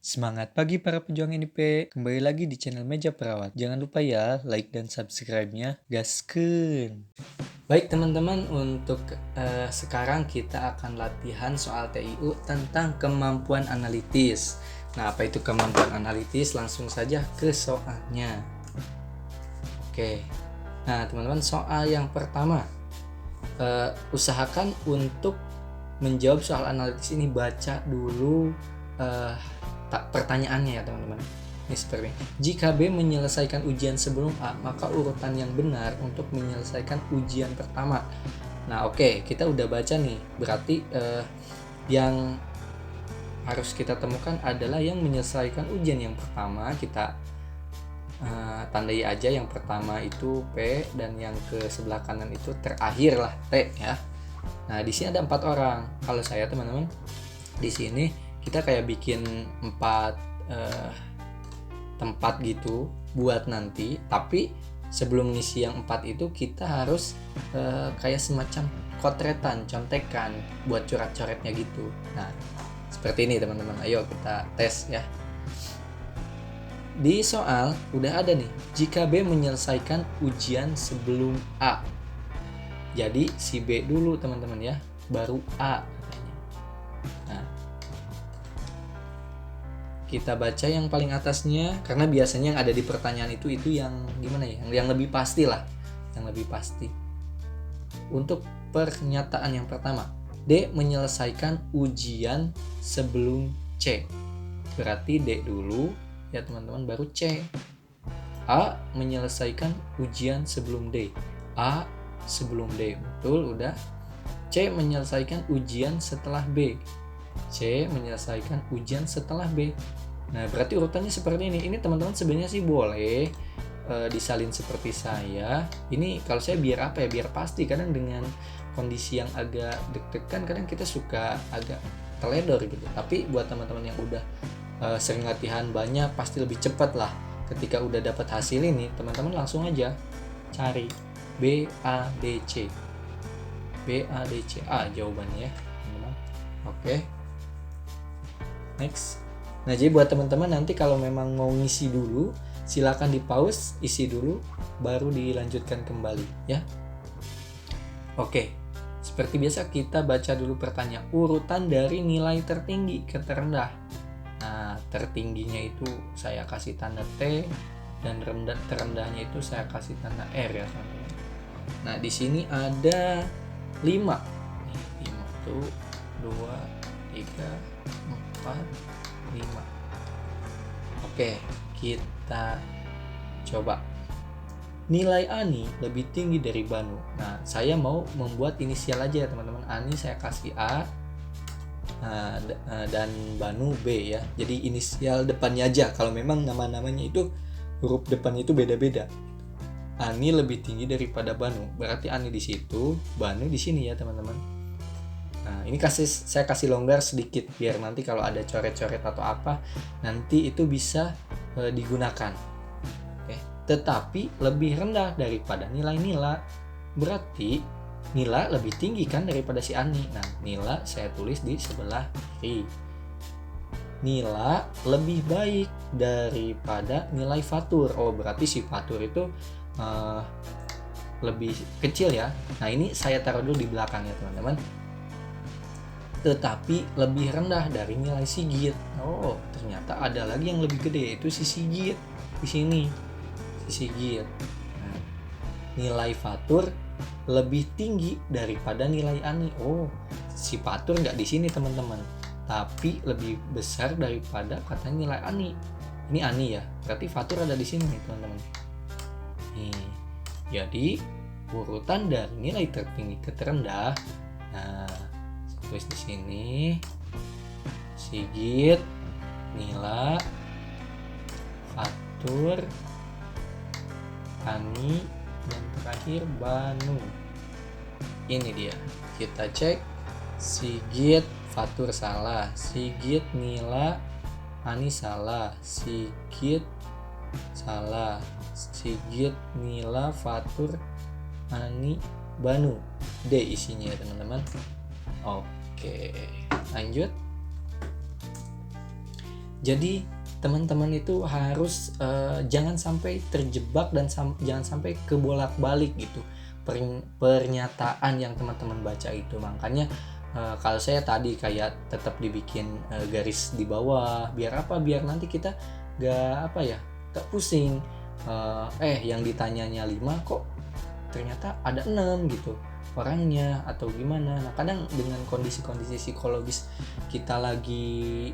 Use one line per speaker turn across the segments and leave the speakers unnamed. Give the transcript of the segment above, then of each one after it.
Semangat pagi para pejuang NIP, kembali lagi di channel Meja Perawat. Jangan lupa ya, like dan subscribe-nya, gaskeun.
Baik teman-teman, untuk sekarang kita akan latihan soal TIU tentang kemampuan analitis. Nah, apa itu kemampuan analitis? Langsung saja ke soalnya. Oke, nah teman-teman, soal yang pertama, usahakan untuk menjawab soal analitis ini, baca dulu pertanyaannya ya teman-teman. Ini seperti ini. Jika B menyelesaikan ujian sebelum A, maka urutan yang benar untuk menyelesaikan ujian pertama. Nah, oke, kita udah baca nih. Berarti yang harus kita temukan adalah yang menyelesaikan ujian yang pertama. Kita tandai aja yang pertama itu P dan yang ke sebelah kanan itu terakhir lah T ya. Nah, di sini ada 4 orang. Kalau saya teman-teman, di sini kita kayak bikin 4 tempat gitu buat nanti, tapi sebelum ngisi yang 4 itu kita harus kayak semacam kotretan, contekan buat coret-coretnya gitu. Nah, seperti ini teman-teman. Ayo kita tes ya. Di soal udah ada nih, jika B menyelesaikan ujian sebelum A. Jadi si B dulu teman-teman ya, baru A katanya. Nah, kita baca yang paling atasnya, karena biasanya yang ada di pertanyaan itu yang gimana ya, yang lebih pasti lah, yang lebih pasti. Untuk pernyataan yang pertama, D menyelesaikan ujian sebelum C. Berarti D dulu ya teman-teman, baru C. A menyelesaikan ujian sebelum D. A sebelum D, betul, udah. C menyelesaikan ujian setelah B. C menyelesaikan ujian setelah B. Nah, berarti urutannya seperti ini. Ini teman-teman sebenarnya sih boleh disalin seperti saya. Ini kalau saya biar apa ya? Biar pasti. Kadang dengan kondisi yang agak deg-degan, kadang kita suka agak teledor gitu. Tapi buat teman-teman yang udah sering latihan banyak, pasti lebih cepat lah. Ketika udah dapat hasil ini, teman-teman langsung aja cari B, A, D, C. B, A, D, C. A jawabannya ya, teman-teman. Oke. Next. Nah, jadi buat teman-teman nanti kalau memang mau ngisi dulu, silakan di pause, isi dulu, baru dilanjutkan kembali ya. Oke, seperti biasa kita baca dulu pertanyaan urutan dari nilai tertinggi ke terendah. Nah, tertingginya itu saya kasih tanda T dan terendahnya itu saya kasih tanda R ya teman-teman. Nah, di sini ada 5. Nih, 5 tuh 2, 3, 4, 5. Oke, kita coba. Nilai Ani lebih tinggi dari Banu. Nah, saya mau membuat inisial aja ya teman-teman. Ani saya kasih A, dan Banu B ya. Jadi inisial depannya aja. Kalau memang nama-namanya itu huruf depannya itu beda-beda. Ani lebih tinggi daripada Banu. Berarti Ani di situ, Banu di sini ya teman-teman. Nah, ini saya kasih longgar sedikit biar nanti kalau ada coret-coret atau apa nanti itu bisa digunakan. Oke. Tetapi lebih rendah daripada nilai Nila. Berarti Nila lebih tinggi kan daripada si Ani. Nah, Nila saya tulis di sebelah kiri. Nila lebih baik daripada nilai Fatur. Oh, berarti si Fatur itu lebih kecil ya. Nah, ini saya taruh dulu di belakang ya teman-teman. Tetapi lebih rendah dari nilai Sigit. Oh, ternyata ada lagi yang lebih gede, itu si Sigit di sini. Si Sigit. Nah, nilai Fatur lebih tinggi daripada nilai Ani. Oh, si Fatur nggak di sini teman-teman, tapi lebih besar daripada katanya nilai Ani. Ini Ani ya, berarti Fatur ada di sini nih teman-teman. Nih, jadi urutan dari nilai tertinggi ke terendah. Nah, tulis di sini Sigit, Nila, Fatur, Ani, dan terakhir Banu. Ini dia. Kita cek. Sigit, Fatur salah. Sigit, Nila, Ani salah. Sigit salah. Sigit, Nila, Fatur, Ani, Banu. D isinya ya teman-teman. Oke, lanjut. Jadi teman-teman itu harus jangan sampai terjebak dan jangan sampai kebolak-balik gitu pernyataan yang teman-teman baca itu. Makanya kalau saya tadi kayak tetap dibikin garis di bawah, biar apa, biar nanti kita gak pusing, yang ditanyanya 5 kok ternyata ada 6 gitu orangnya atau gimana. Nah kadang dengan kondisi-kondisi psikologis kita lagi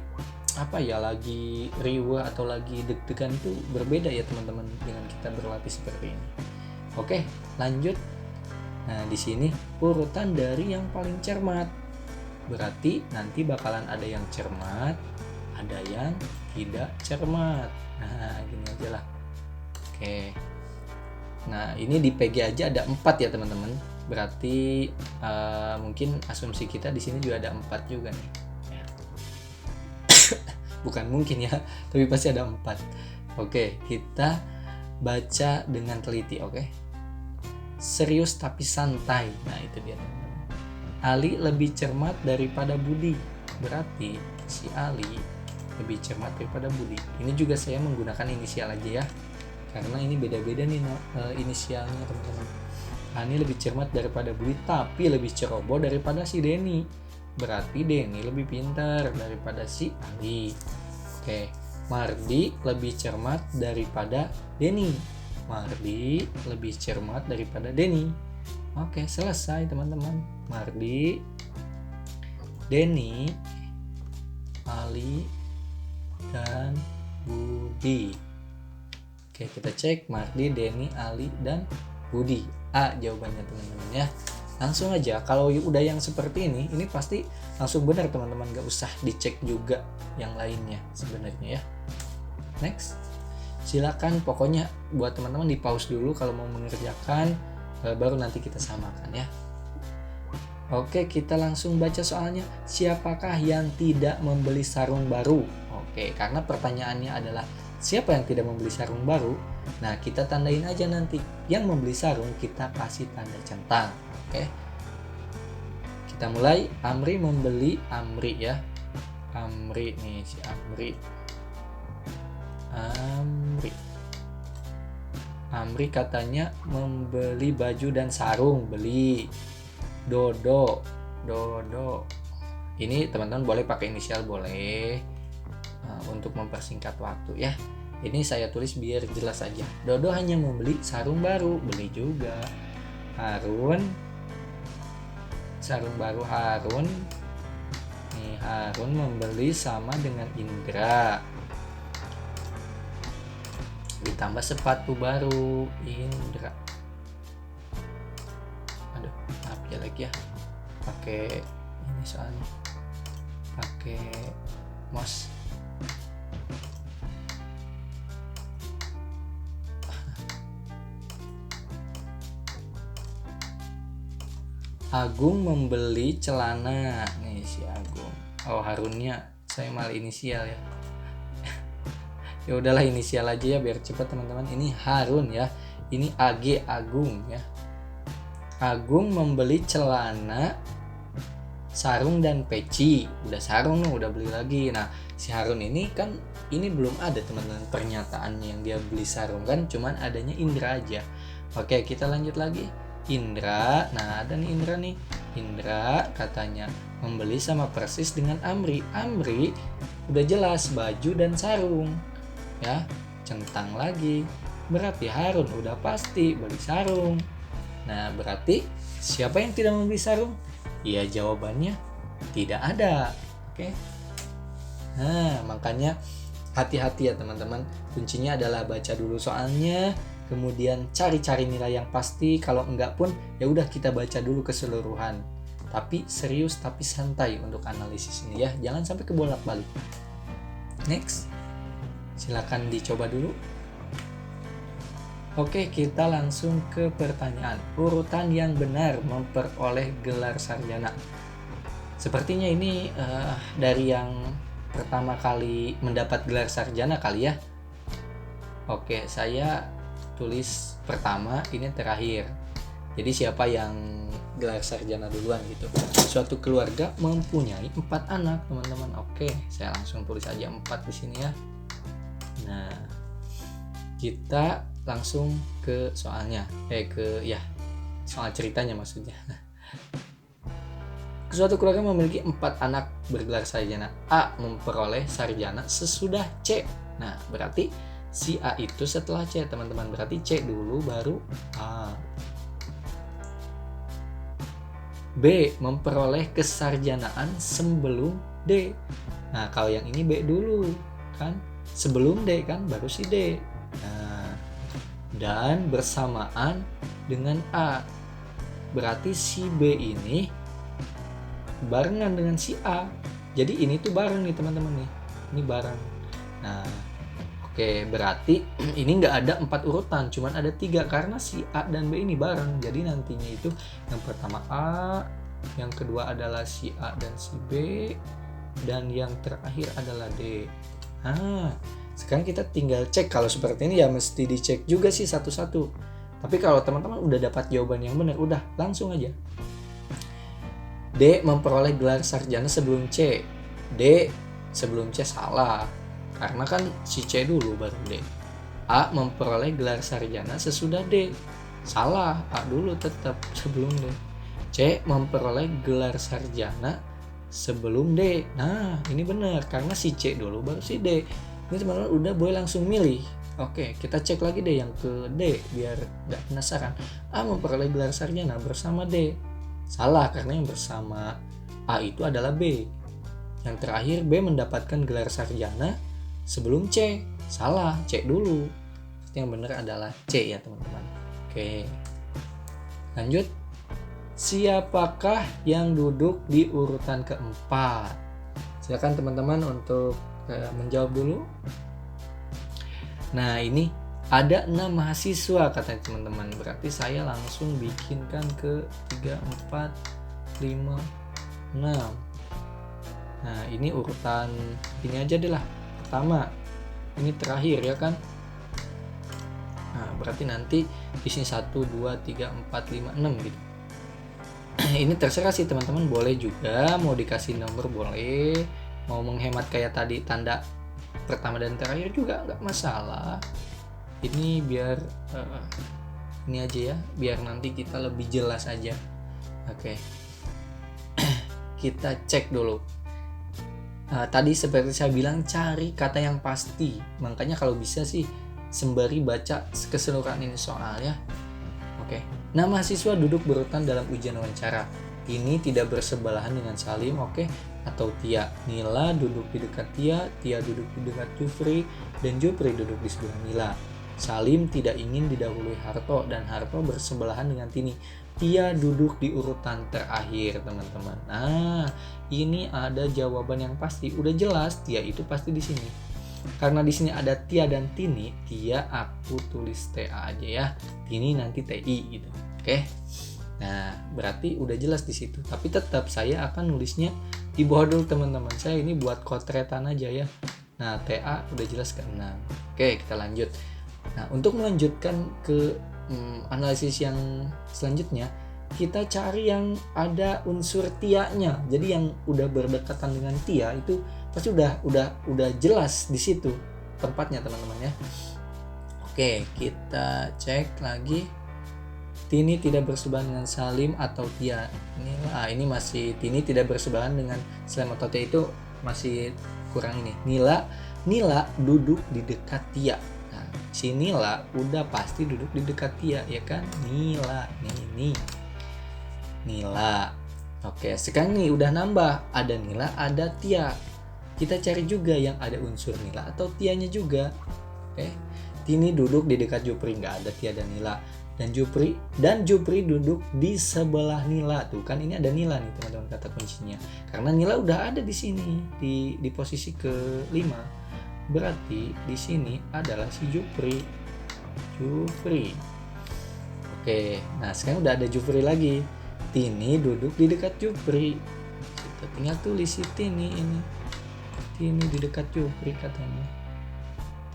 lagi riuh atau lagi deg-degan itu berbeda ya teman-teman dengan kita berlatih seperti ini. Oke, lanjut. Nah, di sini urutan dari yang paling cermat. Berarti nanti bakalan ada yang cermat, ada yang tidak cermat. Nah, gini aja lah. Oke. Nah, ini di PG aja ada 4 ya teman-teman. Berarti mungkin asumsi kita di sini juga ada 4 juga nih. Bukan mungkin ya, tapi pasti ada 4. Oke, kita baca dengan teliti. Oke, serius tapi santai. Nah itu dia teman-teman. Ali lebih cermat daripada Budi. Berarti si Ali lebih cermat daripada Budi. Ini juga saya menggunakan inisial aja ya, karena ini beda-beda nih inisialnya teman-teman. Ali lebih cermat daripada Budi, tapi lebih ceroboh daripada si Denny. Berarti Denny lebih pintar daripada si Ali. Oke, Mardi lebih cermat daripada Denny. Mardi lebih cermat daripada Denny. Oke, selesai teman-teman. Mardi, Denny, Ali, dan Budi. Oke, kita cek Mardi, Denny, Ali, dan Budi. A jawabannya teman-teman ya. Langsung aja, kalau udah yang seperti ini pasti langsung benar teman-teman, gak usah dicek juga yang lainnya sebenarnya ya. Next, silakan pokoknya buat teman-teman di pause dulu kalau mau mengerjakan, baru nanti kita samakan ya. Oke, kita langsung baca soalnya. Siapakah yang tidak membeli sarung baru? Oke, karena pertanyaannya adalah siapa yang tidak membeli sarung baru? Nah, kita tandain aja nanti. Yang membeli sarung kita kasih tanda centang. Oke. Kita mulai. Amri membeli, Amri ya. Amri nih, si Amri. Amri katanya membeli baju dan sarung, beli. Dodo. Ini teman-teman boleh pakai inisial, boleh. Untuk mempersingkat waktu ya. Ini saya tulis biar jelas aja. Dodo hanya membeli sarung baru, beli juga. Harun, sarung baru Harun. Nih, Harun membeli sama dengan Indra. Ditambah sepatu baru Indra. Aduh, maaf ya lagi ya. Pakai ini soalnya. Pakai mouse. Agung membeli celana. Nih si Agung. Oh, Harunnya saya malah inisial ya. Ya udahlah inisial aja ya biar cepat teman-teman. Ini Harun ya. Ini AG, Agung ya. Agung membeli celana, sarung dan peci. Udah sarung nih, udah beli lagi. Nah, si Harun ini kan ini belum ada teman-teman pernyataannya yang dia beli sarung kan, cuman adanya Indra aja. Oke, kita lanjut lagi. Indra, nah ada nih Indra nih. Indra katanya membeli sama persis dengan Amri. Amri udah jelas baju dan sarung. Ya, centang lagi. Berarti Harun udah pasti beli sarung. Nah, berarti siapa yang tidak membeli sarung? Iya, jawabannya tidak ada. Oke. Nah, makanya hati-hati ya teman-teman. Kuncinya adalah baca dulu soalnya, kemudian cari-cari nilai yang pasti. Kalau enggak pun ya udah kita baca dulu keseluruhan. Tapi serius tapi santai untuk analisis ini ya. Jangan sampai kebolak-balik. Next. Silakan dicoba dulu. Oke, kita langsung ke pertanyaan. Urutan yang benar memperoleh gelar sarjana. Sepertinya ini dari yang pertama kali mendapat gelar sarjana kali ya. Oke, saya tulis pertama, ini terakhir. Jadi siapa yang gelar sarjana duluan gitu. Suatu keluarga mempunyai 4 anak, teman-teman. Oke, saya langsung tulis aja 4 di sini ya. Nah, kita langsung ke soalnya. Soal ceritanya maksudnya. Suatu keluarga memiliki 4 anak bergelar sarjana. A memperoleh sarjana sesudah C. Nah, berarti si A itu setelah C, teman-teman. Berarti C dulu baru A. B memperoleh kesarjanaan sebelum D. Nah, kalau yang ini B dulu kan, sebelum D kan, baru si D. Nah, dan bersamaan dengan A. Berarti si B ini barengan dengan si A. Jadi ini tuh bareng nih teman-teman nih. Ini bareng. Nah, oke, berarti ini nggak ada 4 urutan, cuman ada 3 karena si A dan B ini bareng. Jadi nantinya itu yang pertama A, yang kedua adalah si A dan si B, dan yang terakhir adalah D. Nah, sekarang kita tinggal cek. Kalau seperti ini ya mesti dicek juga sih satu-satu. Tapi kalau teman-teman udah dapat jawaban yang benar, udah langsung aja. D memperoleh gelar sarjana sebelum C. D sebelum C salah, karena kan si C dulu baru D. A memperoleh gelar sarjana sesudah D. Salah, A dulu tetap sebelum D. C memperoleh gelar sarjana sebelum D. Nah, ini benar karena si C dulu baru si D. Ini teman-teman udah boleh langsung milih. Oke, kita cek lagi deh yang ke D biar gak penasaran. A memperoleh gelar sarjana bersama D. Salah, karena yang bersama A itu adalah B. Yang terakhir B mendapatkan gelar sarjana sebelum C. Salah, C dulu. Yang benar adalah C ya teman-teman. Oke, lanjut. Siapakah yang duduk di urutan keempat? Silakan teman-teman untuk menjawab dulu. Nah, ini ada 6 mahasiswa katanya teman-teman. Berarti saya langsung bikinkan ke 3, 4, 5, 6. Nah, ini urutan ini aja deh lah. Pertama, ini terakhir ya kan. Nah, berarti nanti di sini 1, 2, 3, 4, 5, 6 gitu. Ini terserah sih teman-teman, boleh juga mau dikasih nomor boleh, mau menghemat kayak tadi tanda pertama dan terakhir juga nggak masalah. Ini biar ini aja ya, biar nanti kita lebih jelas aja. Oke. Kita cek dulu. Tadi seperti saya bilang cari kata yang pasti. Makanya kalau bisa sih sembari baca keseluruhan ini soal ya. Oke. Nah, mahasiswa duduk berurutan dalam ujian wawancara. Ini tidak bersebelahan dengan Salim, oke, atau Tia. Nila duduk di dekat Tia, Tia duduk di dekat Jufri, dan Jufri duduk di sebelah Nila. Salim tidak ingin didahului Harto, dan Harto bersebelahan dengan Tini. Tia duduk di urutan terakhir, teman-teman. Nah, ini ada jawaban yang pasti. Udah jelas, Tia itu pasti di sini. Karena di sini ada Tia dan Tini, Tia aku tulis TA aja ya. Tini nanti TI gitu. Oke. Nah, berarti udah jelas di situ. Tapi tetap saya akan nulisnya di bawah dulu teman-teman. Saya ini buat kotretan aja ya. Nah, TA udah jelas ke 6. Oke, kita lanjut. Nah, untuk melanjutkan ke analisis yang selanjutnya, kita cari yang ada unsur Tia-nya. Jadi yang udah berdekatan dengan Tia itu pasti udah jelas di situ tempatnya teman-teman ya. Oke, kita cek lagi. Tini tidak bersebelahan dengan Salim atau Tia. Ini masih Tini tidak bersebelahan dengan Salim atau Tia, itu masih kurang ini. Nila duduk di dekat Tia. Nah, si Nila udah pasti duduk di dekat Tia ya kan? Nila. Oke, sekarang nih udah nambah. Ada Nila, ada Tia. Kita cari juga yang ada unsur Nila atau Tianya juga. Oke. Tini duduk di dekat Jupri, nggak ada Tia dan Nila. Dan Jupri duduk di sebelah Nila. Tuh kan ini ada Nila nih teman-teman kata kuncinya. Karena Nila udah ada di sini di posisi ke-5. Berarti di sini adalah si Jupri. Oke, nah sekarang udah ada Jupri lagi. Tini duduk di dekat Jupri. Kita tinggal tulis si Tini ini. Tini di dekat Jupri katanya.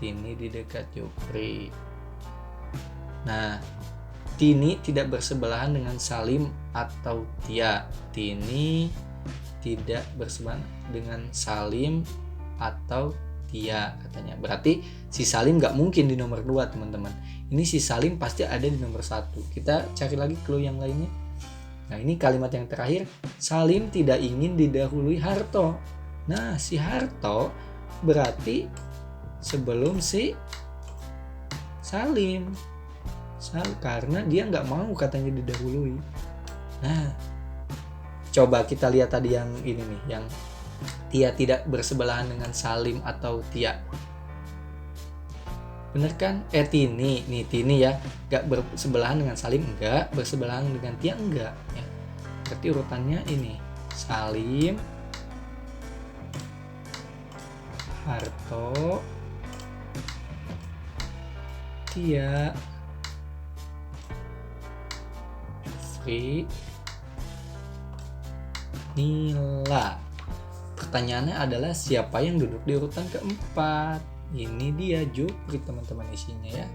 Tini di dekat Jupri. Nah, Tini tidak bersebelahan dengan Salim atau Tia. Tini tidak bersebelahan dengan Salim atau Tia katanya. Berarti si Salim nggak mungkin di nomor 2 teman-teman. Ini si Salim pasti ada di nomor 1. Kita cari lagi clue yang lainnya. Nah ini kalimat yang terakhir, Salim tidak ingin didahului Harto. Nah si Harto berarti sebelum si Salim. Karena dia nggak mau katanya didahului. Nah coba kita lihat tadi yang ini nih, yang Tia tidak bersebelahan dengan Salim atau Tia. Bener kan? Tini ya, gak bersebelahan dengan Salim, enggak, bersebelahan dengan Tia, enggak ya. Berarti urutannya ini, Salim, Harto, Tia, Jufri, Nila. Pertanyaannya adalah siapa yang duduk di urutan keempat? Ini dia Jufri teman-teman isinya ya.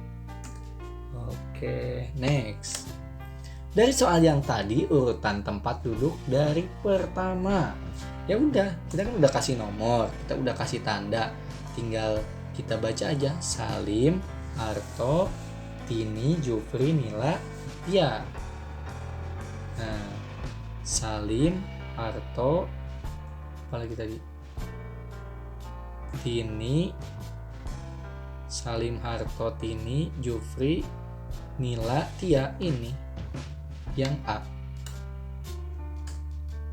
Oke, next. Dari soal yang tadi urutan tempat duduk dari pertama. Ya udah, kita kan udah kasih nomor, kita udah kasih tanda. Tinggal kita baca aja Salim, Harto, Tini, Jufri, Nila, Tia. Nah, Salim, Harto, apalagi tadi? Tini, Salim, Harto, Tini, Jufri, Nila, Tia, ini yang A.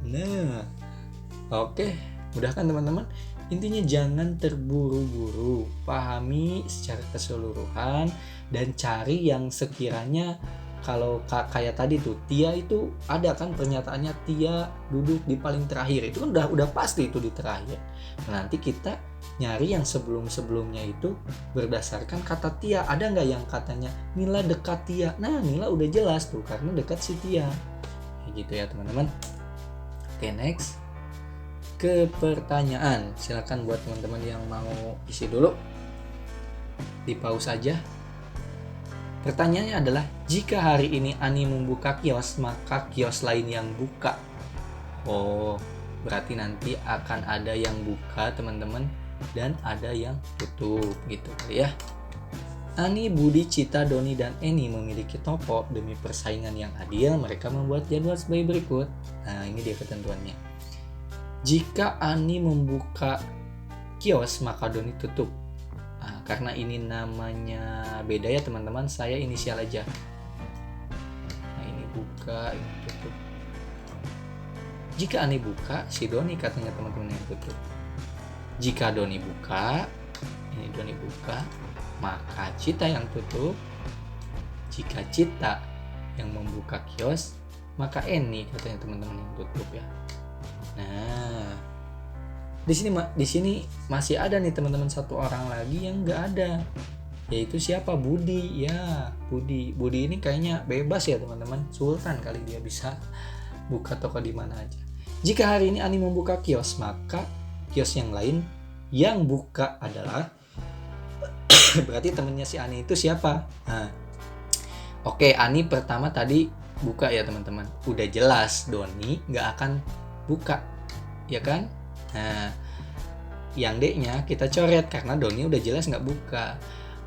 Nah, oke, mudah kan teman-teman? Intinya jangan terburu-buru, pahami secara keseluruhan dan cari yang sekiranya kalau kayak tadi tuh Tia itu ada kan pernyataannya Tia duduk di paling terakhir, itu kan udah pasti itu di terakhir. Nah, nanti kita nyari yang sebelum-sebelumnya itu berdasarkan kata Tia. Ada nggak yang katanya Nila dekat Tia? Nah Nila udah jelas tuh karena dekat si Tia. Kayak gitu ya teman-teman. Oke, next ke pertanyaan. Silakan buat teman-teman yang mau isi dulu, di pause aja. Pertanyaannya adalah, jika hari ini Ani membuka kios, maka kios lain yang buka. Oh, berarti nanti akan ada yang buka teman-teman dan ada yang tutup gitu kali ya. Ani, Budi, Cita, Doni, dan Eni memiliki toko. Demi persaingan yang adil, mereka membuat jadwal sebagai berikut. Nah, ini dia ketentuannya. Jika Ani membuka kios, maka Doni tutup. Nah, karena ini namanya beda ya teman-teman, saya inisial aja. Nah, ini buka, ini tutup. Jika Ani buka, si Doni katanya teman-teman yang tutup. Jika Doni buka, ini Doni buka, maka Cita yang tutup. Jika Cita yang membuka kios, maka Eni katanya teman-teman yang tutup ya. Nah, di sini masih ada nih teman-teman satu orang lagi yang nggak ada, yaitu siapa? Budi ya. Budi ini kayaknya bebas ya teman-teman, sultan kali, dia bisa buka toko di mana aja. Jika hari ini Ani membuka kios, maka kios yang lain yang buka adalah berarti temennya si Ani itu siapa? Nah, oke, Ani pertama tadi buka ya teman-teman, udah jelas Doni nggak akan buka ya kan. Nah, yang D-nya kita coret karena Doni udah jelas nggak buka.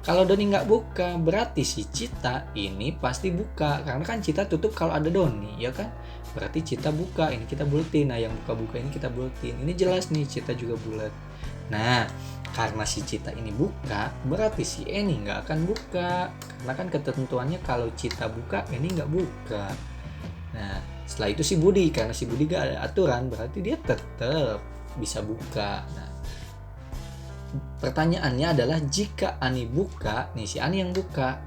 Kalau Doni nggak buka, berarti si Cita ini pasti buka, karena kan Cita tutup kalau ada Doni ya kan. Berarti Cita buka, ini kita buletin. Nah, yang buka-buka ini kita buletin. Ini jelas nih, Cita juga bulat. Nah, karena si Cita ini buka, berarti si Eni nggak akan buka, karena kan ketentuannya kalau Cita buka, Eni nggak buka. Nah, setelah itu si Budi, karena si Budi gak ada aturan, berarti dia tetap bisa buka. Nah, pertanyaannya adalah jika Ani buka, nih si Ani yang buka,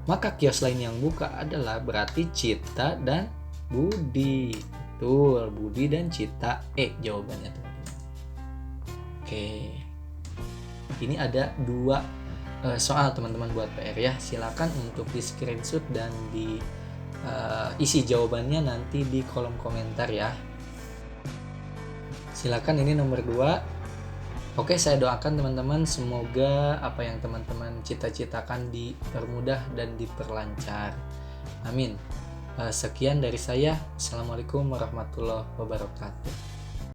maka kios lain yang buka adalah berarti Cita dan Budi. Betul, Budi dan Cita. Jawabannya teman-teman. Oke, ini ada 2 soal teman-teman buat PR ya. Silakan untuk di screenshot dan di isi jawabannya nanti di kolom komentar ya. Silakan, ini nomor 2. Oke, saya doakan teman-teman semoga apa yang teman-teman cita-citakan dipermudah dan diperlancar. Amin. Sekian dari saya. Assalamualaikum warahmatullahi wabarakatuh.